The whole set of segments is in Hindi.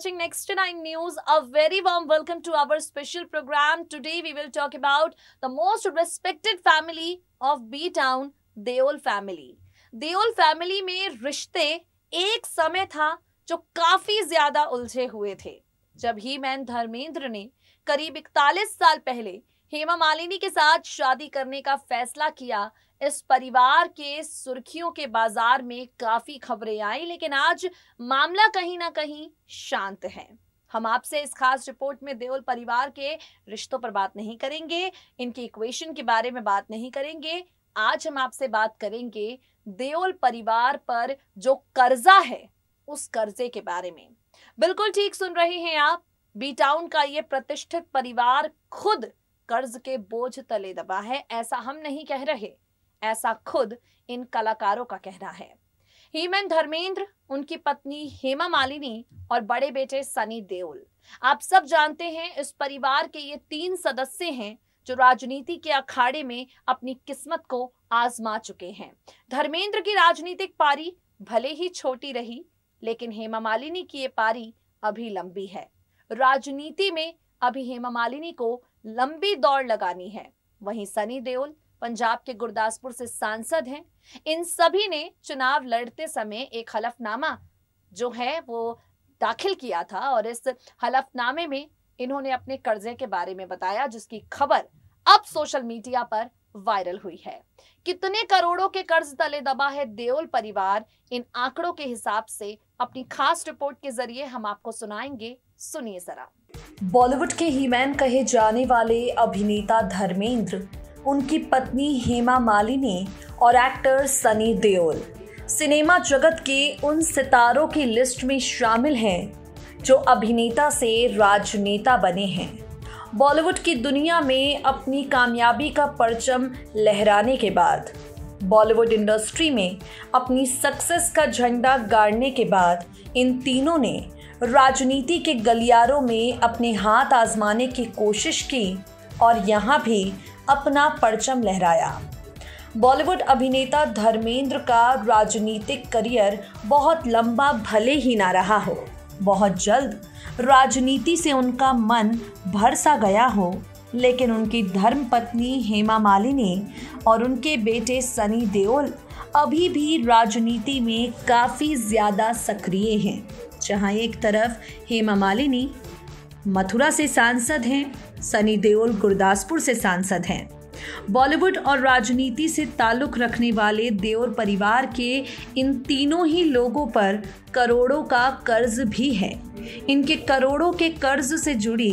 watching Next 9 News. A very warm welcome to our special program. Today we will talk about the most respected family of B-Town, Deol family. Deol family में रिश्ते एक समय था जो काफी ज्यादा उलझे हुए थे। जब ही मैन धर्मेंद्र ने करीब 41 साल पहले हेमा मालिनी के साथ शादी करने का फैसला किया, इस परिवार के सुर्खियों के बाजार में काफी खबरें आई, लेकिन आज मामला कहीं ना कहीं शांत है। हम आपसे इस खास रिपोर्ट में देओल परिवार के रिश्तों पर बात नहीं करेंगे, इनकी इक्वेशन के बारे में बात नहीं करेंगे। आज हम आपसे बात करेंगे देओल परिवार पर जो कर्जा है उस कर्जे के बारे में। बिल्कुल ठीक सुन रहे हैं आप, बी टाउन का ये प्रतिष्ठित परिवार खुद कर्ज के बोझ तले दबा है। ऐसा हम नहीं कह रहे, ऐसा खुद इन कलाकारों का कहना है। हीमैन धर्मेंद्र, उनकी पत्नी हेमा मालिनी और बड़े बेटे सनी देओल। आप सब जानते हैं इस परिवार के ये 3 सदस्य हैं जो राजनीति के अखाड़े में अपनी किस्मत को आजमा चुके हैं। धर्मेंद्र की राजनीतिक पारी भले ही छोटी रही, लेकिन हेमा मालिनी की ये पारी अभी लंबी है। राजनीति में अभी हेमा मालिनी को लंबी दौड़ लगानी है। वहीं सनी देओल पंजाब के गुरदासपुर से सांसद हैं। इन सभी ने चुनाव लड़ते समय एक हलफनामा जो है वो दाखिल किया था और इस हलफनामे में इन्होंने अपने कर्जे के बारे में बताया, जिसकी खबर अब सोशल मीडिया पर वायरल हुई है। कितने करोड़ों के कर्ज तले दबा है देओल परिवार, इन आंकड़ों के हिसाब से अपनी खास रिपोर्ट के जरिए हम आपको सुनाएंगे। सुनिए जरा। बॉलीवुड के हीमैन कहे जाने वाले अभिनेता धर्मेंद्र, उनकी पत्नी हेमा मालिनी और एक्टर सनी देओल सिनेमा जगत के उन सितारों की लिस्ट में शामिल हैं जो अभिनेता से राजनेता बने हैं। बॉलीवुड की दुनिया में अपनी कामयाबी का परचम लहराने के बाद, बॉलीवुड इंडस्ट्री में अपनी सक्सेस का झंडा गाड़ने के बाद इन तीनों ने राजनीति के गलियारों में अपने हाथ आजमाने की कोशिश की और यहाँ भी अपना परचम लहराया। बॉलीवुड अभिनेता धर्मेंद्र का राजनीतिक करियर बहुत लंबा भले ही ना रहा हो, बहुत जल्द राजनीति से उनका मन भर सा गया हो, लेकिन उनकी धर्मपत्नी हेमा मालिनी और उनके बेटे सनी देओल अभी भी राजनीति में काफ़ी ज़्यादा सक्रिय हैं। जहां एक तरफ हेमा मालिनी मथुरा से सांसद हैं, सनी देओल गुरदासपुर से सांसद हैं। बॉलीवुड और राजनीति से ताल्लुक़ रखने वाले देओल परिवार के इन तीनों ही लोगों पर करोड़ों का कर्ज भी है। इनके करोड़ों के कर्ज से जुड़ी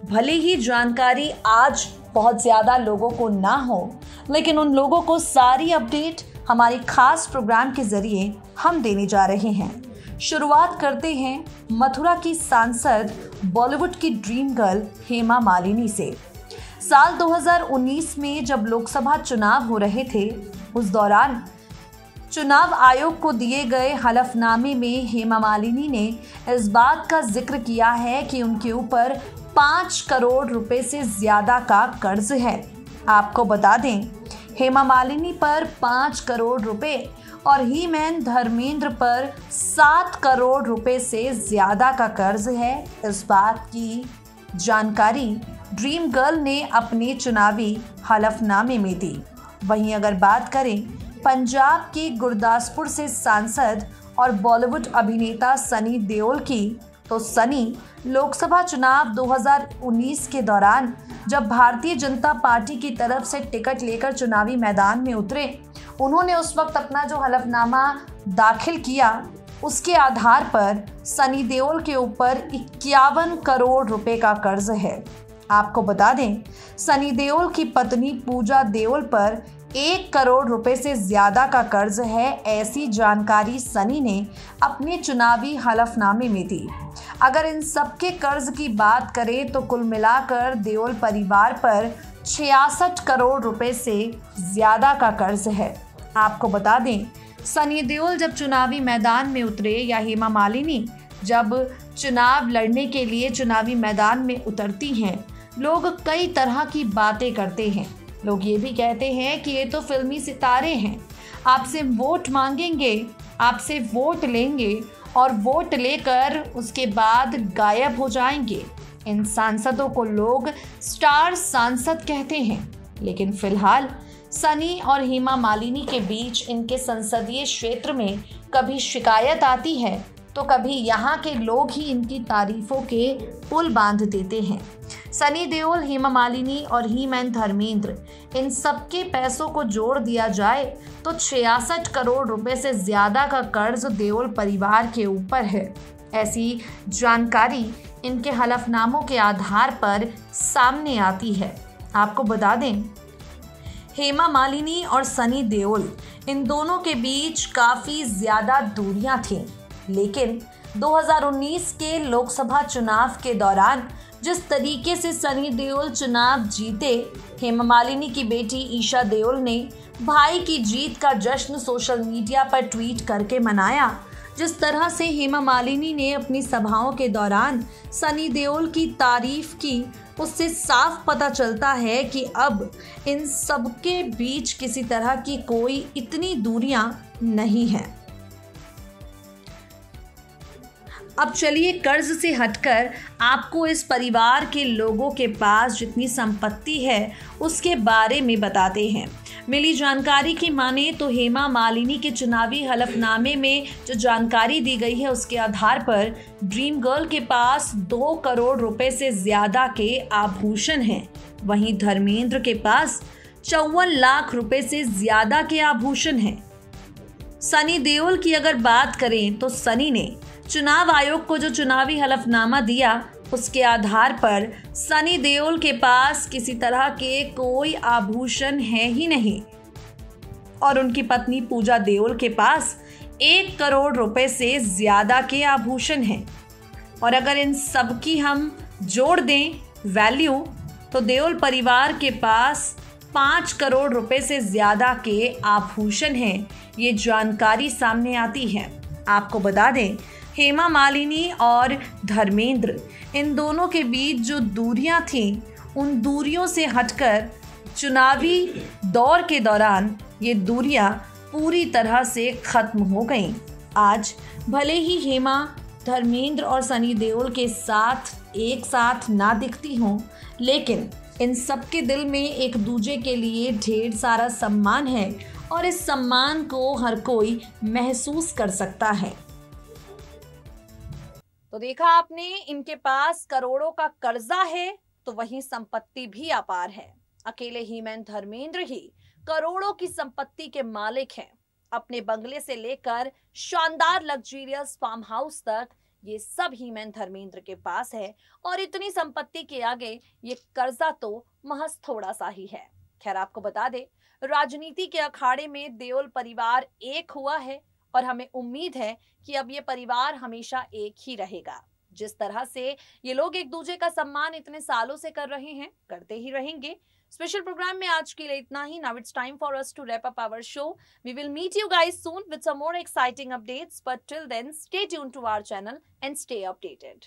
भले ही जानकारी आज बहुत ज़्यादा लोगों को ना हो, लेकिन उन लोगों को सारी अपडेट हमारी खास प्रोग्राम के ज़रिए हम देने जा रहे हैं। शुरुआत करते हैं मथुरा की सांसद, बॉलीवुड की ड्रीम गर्ल हेमा मालिनी से। साल 2019 में जब लोकसभा चुनाव हो रहे थे, उस दौरान चुनाव आयोग को दिए गए हलफनामे में हेमा मालिनी ने इस बात का जिक्र किया है कि उनके ऊपर 5 करोड़ रुपए से ज़्यादा का कर्ज है। आपको बता दें, हेमा मालिनी पर 5 करोड़ रुपए और हीमैन धर्मेंद्र पर 7 करोड़ रुपए से ज़्यादा का कर्ज है। इस बात की जानकारी ड्रीम गर्ल ने अपने चुनावी हलफनामे में दी। वहीं अगर बात करें पंजाब के गुरदासपुर से सांसद और बॉलीवुड अभिनेता सनी देओल की, तो सनी लोकसभा चुनाव 2019 के दौरान जब भारतीय जनता पार्टी की तरफ से टिकट लेकर चुनावी मैदान में उतरे, उन्होंने उस वक्त अपना जो हलफनामा दाखिल किया, उसके आधार पर सनी देओल के ऊपर 51 करोड़ रुपए का कर्ज है। आपको बता दें, सनी देओल की पत्नी पूजा देओल पर 1 करोड़ रुपए से ज़्यादा का कर्ज है। ऐसी जानकारी सनी ने अपने चुनावी हलफनामे में दी। अगर इन सबके कर्ज की बात करें तो कुल मिलाकर देओल परिवार पर 66 करोड़ रुपए से ज़्यादा का कर्ज है। आपको बता दें, सनी देओल जब चुनावी मैदान में उतरे या हेमा मालिनी जब चुनाव लड़ने के लिए चुनावी मैदान में उतरती हैं, लोग कई तरह की बातें करते हैं। लोग ये भी कहते हैं कि ये तो फिल्मी सितारे हैं, आपसे वोट मांगेंगे, आपसे वोट लेंगे और वोट लेकर उसके बाद गायब हो जाएंगे। इन सांसदों को लोग स्टार सांसद कहते हैं, लेकिन फिलहाल सनी और हेमा मालिनी के बीच इनके संसदीय क्षेत्र में कभी शिकायत आती है तो कभी यहाँ के लोग ही इनकी तारीफों के पुल बांध देते हैं। सनी देओल, हेमा मालिनी और ही मैन धर्मेंद्र, इन सबके पैसों को जोड़ दिया जाए तो 66 करोड़ रुपए से ज्यादा का कर्ज देओल परिवार के ऊपर है। ऐसी जानकारी इनके हलफनामों के आधार पर सामने आती है। आपको बता दें, हेमा मालिनी और सनी देओल, इन दोनों के बीच काफ़ी ज़्यादा दूरियां थीं, लेकिन 2019 के लोकसभा चुनाव के दौरान जिस तरीके से सनी देओल चुनाव जीते, हेमा मालिनी की बेटी ईशा देओल ने भाई की जीत का जश्न सोशल मीडिया पर ट्वीट करके मनाया। जिस तरह से हेमा मालिनी ने अपनी सभाओं के दौरान सनी देओल की तारीफ की, उससे साफ पता चलता है कि अब इन सबके बीच किसी तरह की कोई इतनी दूरियां नहीं हैं। अब चलिए कर्ज से हटकर आपको इस परिवार के लोगों के पास जितनी संपत्ति है उसके बारे में बताते हैं। मिली जानकारी की माने तो हेमा मालिनी के चुनावी हलफनामे में जो जानकारी दी गई है उसके आधार पर ड्रीम गर्ल के पास 2 करोड़ रुपए से ज्यादा के आभूषण हैं। वहीं धर्मेंद्र के पास 54 लाख रुपए से ज्यादा के आभूषण हैं। सनी देओल की अगर बात करें तो सनी ने चुनाव आयोग को जो चुनावी हलफनामा दिया उसके आधार पर सनी देओल के पास किसी तरह के कोई आभूषण है ही नहीं और उनकी पत्नी पूजा देओल के पास 1 करोड़ रुपए से ज्यादा के आभूषण हैं। और अगर इन सब की हम जोड़ दें वैल्यू तो देओल परिवार के पास 5 करोड़ रुपए से ज्यादा के आभूषण हैं। ये जानकारी सामने आती है। आपको बता दें, हेमा मालिनी और धर्मेंद्र, इन दोनों के बीच जो दूरियां थीं, उन दूरियों से हटकर चुनावी दौर के दौरान ये दूरियां पूरी तरह से खत्म हो गईं। आज भले ही हेमा, धर्मेंद्र और सनी देओल के साथ एक साथ ना दिखती हों, लेकिन इन सबके दिल में एक दूजे के लिए ढेर सारा सम्मान है और इस सम्मान को हर कोई महसूस कर सकता है। तो देखा आपने, इनके पास करोड़ों का कर्जा है तो वहीं संपत्ति भी अपार है। अकेले ही मैन धर्मेंद्र ही करोड़ों की संपत्ति के मालिक हैं। अपने बंगले से लेकर शानदार लग्जरियस फार्म हाउस तक ये सब ही मैन धर्मेंद्र के पास है और इतनी संपत्ति के आगे ये कर्जा तो महज थोड़ा सा ही है। खैर, आपको बता दे, राजनीति के अखाड़े में देओल परिवार एक हुआ है और हमें उम्मीद है कि अब ये परिवार हमेशा एक ही रहेगा। जिस तरह से ये लोग एक दूसरे का सम्मान इतने सालों से कर रहे हैं, करते ही रहेंगे। स्पेशल प्रोग्राम में आज के लिए इतना ही। Now it's time for us to wrap up our show. We will meet you guys soon with some more exciting updates, but till then stay tuned to our channel and stay updated.